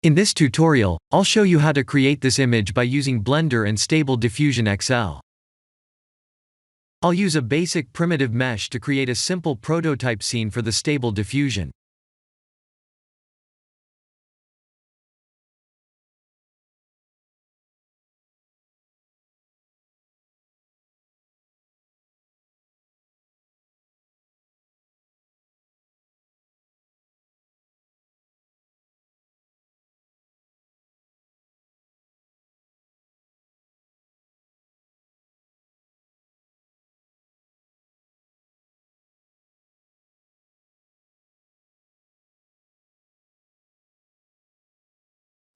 In this tutorial, I'll show you how to create this image by using Blender and Stable Diffusion XL. I'll use a basic primitive mesh to create a simple prototype scene for the Stable Diffusion.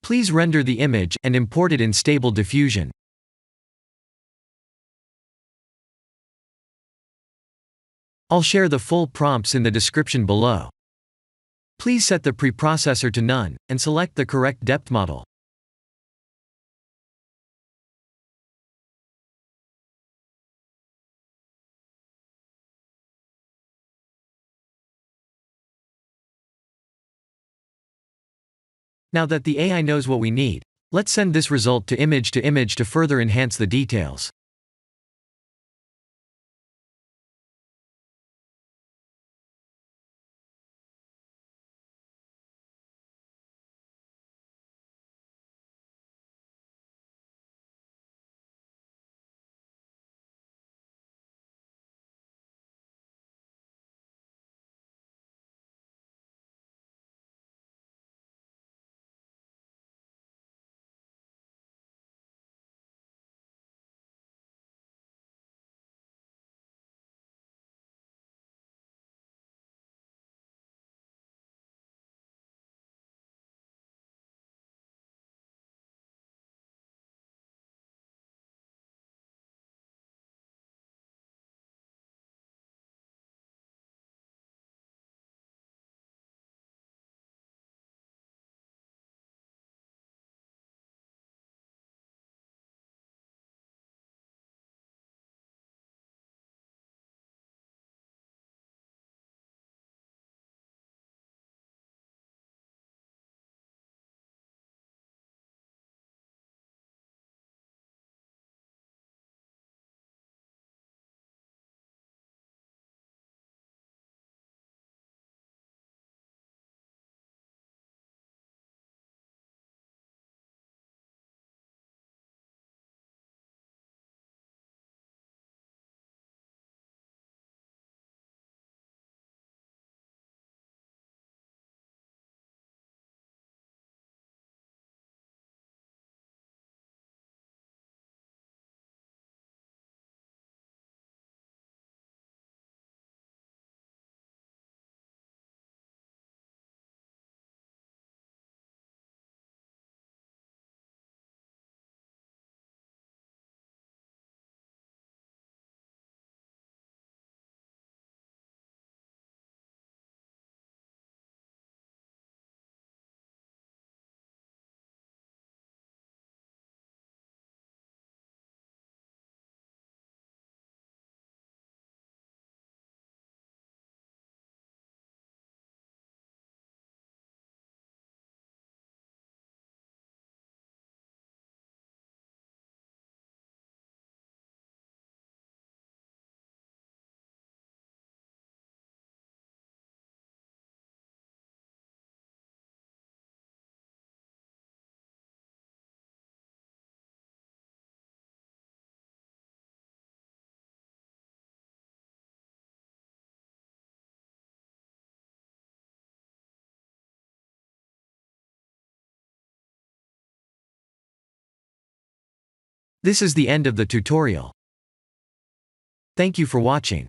Please render the image and import it in Stable Diffusion. I'll share the full prompts in the description below. Please set the preprocessor to none, and select the correct depth model. Now that the AI knows what we need, let's send this result to image to further enhance the details. This is the end of the tutorial. Thank you for watching.